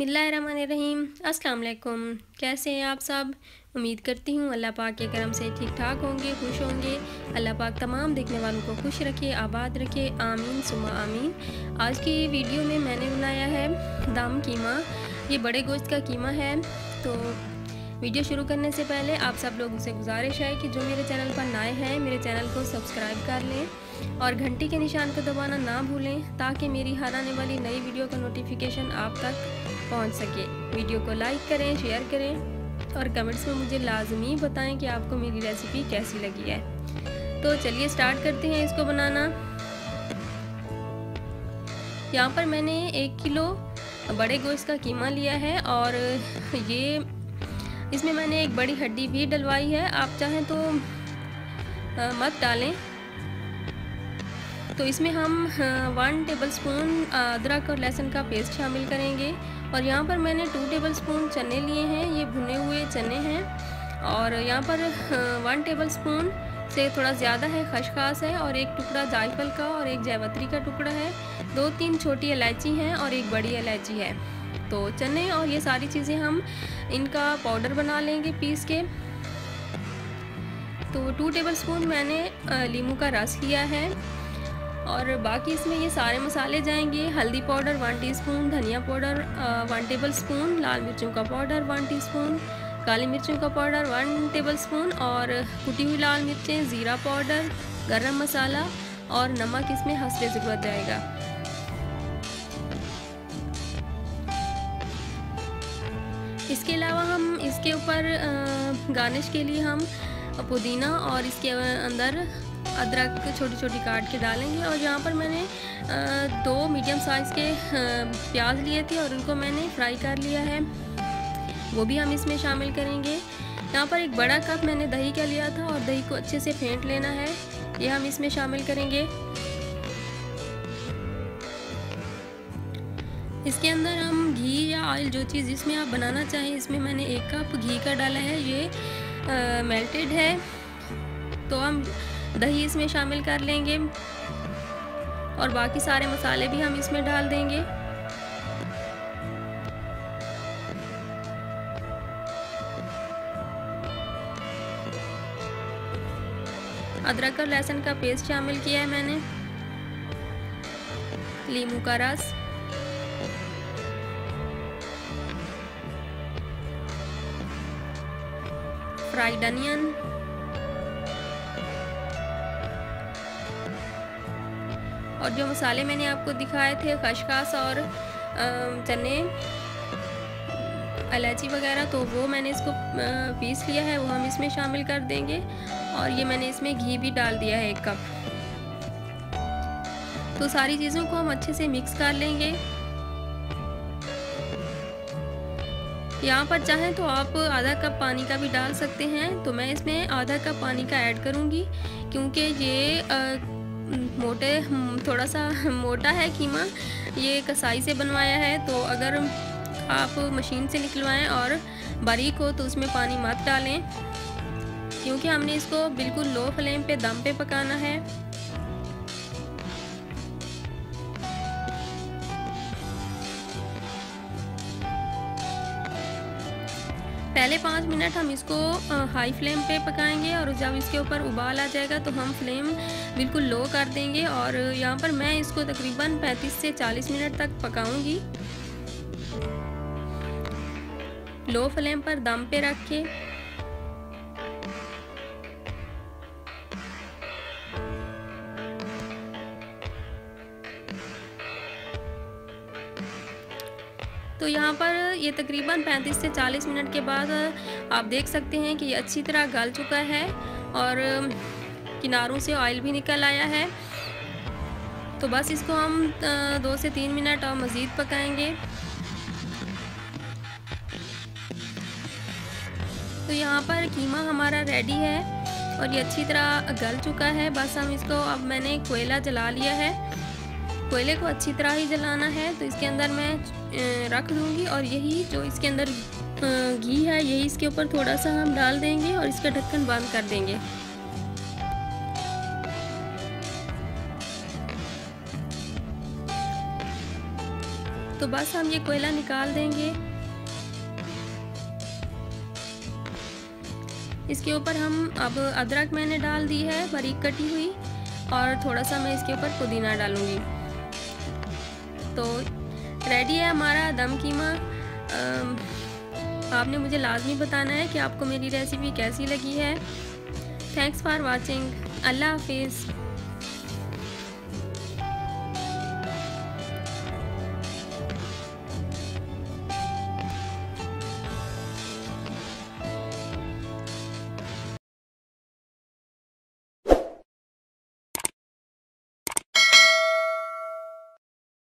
बिस्मिल्लाहिर्रहमानिर्रहीम। अस्सलाम वालेकुम। कैसे हैं आप सब? उम्मीद करती हूँ अल्लाह पाक के करम से ठीक ठाक होंगे, खुश होंगे। अल्लाह पाक तमाम देखने वालों को खुश रखे, आबाद रखे, आमीन सुमा आमीन। आज की वीडियो में मैंने बनाया है दम कीमा। ये बड़े गोश्त का कीमा है। तो वीडियो शुरू करने से पहले आप सब लोगों से गुजारिश है कि जो मेरे चैनल पर नए हैं मेरे चैनल को सब्सक्राइब कर लें और घंटी के निशान को दबाना ना भूलें, ताकि मेरी हर आने वाली नई वीडियो का नोटिफिकेशन आप तक पहुंच सके। वीडियो को लाइक करें, शेयर करें और कमेंट्स में मुझे लाजमी बताएं कि आपको मेरी रेसिपी कैसी लगी है। तो चलिए स्टार्ट करते हैं इसको बनाना। यहाँ पर मैंने 1 किलो बड़े गोश्त का कीमा लिया है और ये इसमें मैंने एक बड़ी हड्डी भी डलवाई है। आप चाहें तो मत डालें। तो इसमें हम 1 टेबलस्पून अदरक और लहसुन का पेस्ट शामिल करेंगे। और यहाँ पर मैंने 2 टेबलस्पून चने लिए हैं, ये भुने हुए चने हैं। और यहाँ पर 1 टेबलस्पून से थोड़ा ज़्यादा है खसखस है, और एक टुकड़ा जायफल का और एक जावित्री का टुकड़ा है। 2-3 छोटी इलायची हैं और एक बड़ी इलायची है। तो चने और ये सारी चीज़ें हम इनका पाउडर बना लेंगे पीस के। तो 2 टेबलस्पून मैंने लीमू का रस लिया है। और बाकी इसमें ये सारे मसाले जाएंगे। हल्दी पाउडर 1 टीस्पून, धनिया पाउडर 1 टेबलस्पून, लाल मिर्चों का पाउडर 1 टीस्पून, काली मिर्चों का पाउडर 1 टेबलस्पून और कुटी हुई लाल मिर्चें, ज़ीरा पाउडर, गरम मसाला और नमक इसमें हस्बे ज़रूरत जाएगा। इसके अलावा हम इसके ऊपर गार्निश के लिए हम पुदीना और इसके अंदर अदरक छोटी छोटी काट के डालेंगे। और यहाँ पर मैंने 2 मीडियम साइज़ के प्याज लिए थे और उनको मैंने फ्राई कर लिया है, वो भी हम इसमें शामिल करेंगे। यहाँ पर एक बड़ा कप मैंने दही का लिया था और दही को अच्छे से फेंट लेना है, ये हम इसमें शामिल करेंगे। इसके अंदर हम घी या ऑयल जो चीज़ जिसमें आप बनाना चाहें, इसमें मैंने 1 कप घी का डाला है, ये मेल्टेड है। तो हम दही इसमें शामिल कर लेंगे और बाकी सारे मसाले भी हम इसमें डाल देंगे। अदरक और लहसुन का पेस्ट शामिल किया है मैंने, लीमू का रस, फ्राइड अनियन, और जो मसाले मैंने आपको दिखाए थे खसखस और चने, इलायची वगैरह, तो वो मैंने इसको पीस लिया है, वो हम इसमें शामिल कर देंगे। और ये मैंने इसमें घी भी डाल दिया है 1 कप। तो सारी चीज़ों को हम अच्छे से मिक्स कर लेंगे। यहाँ पर चाहें तो आप आधा कप पानी का भी डाल सकते हैं। तो मैं इसमें आधा कप पानी का ऐड करूँगी, क्योंकि ये थोड़ा सा मोटा है कीमा, ये कसाई से बनवाया है। तो अगर आप मशीन से निकलवाएं और बारीक हो तो उसमें पानी मत डालें, क्योंकि हमने इसको बिल्कुल लो फ्लेम पे दम पे पकाना है। पहले 5 मिनट हम इसको हाई फ्लेम पे पकाएंगे और जब इसके ऊपर उबाल आ जाएगा तो हम फ्लेम बिल्कुल लो कर देंगे। और यहाँ पर मैं इसको तकरीबन 35 से 40 मिनट तक पकाऊंगी, लो फ्लेम पर दम पे रख के। तो यहाँ पर ये तकरीबन 35 से 40 मिनट के बाद आप देख सकते हैं कि ये अच्छी तरह गल चुका है और किनारों से ऑयल भी निकल आया है। तो बस इसको हम 2 से 3 मिनट और मज़ीद पकाएंगे। तो यहाँ पर कीमा हमारा रेडी है और ये अच्छी तरह गल चुका है। बस हम इसको, अब मैंने कोयला जला लिया है, कोयले को अच्छी तरह ही जलाना है। तो इसके अंदर मैं रख दूंगी और यही जो इसके अंदर घी है यही इसके ऊपर थोड़ा सा हम डाल देंगे और इसका ढक्कन बंद कर देंगे। तो बस हम ये कोयला निकाल देंगे। इसके ऊपर हम अब अदरक मैंने डाल दी है बारीक कटी हुई, और थोड़ा सा मैं इसके ऊपर पुदीना डालूँगी। तो रेडी है हमारा दम कीमा। आपने मुझे लाजमी बताना है कि आपको मेरी रेसिपी कैसी लगी है। Thanks for watching. अल्लाह हाफिज़।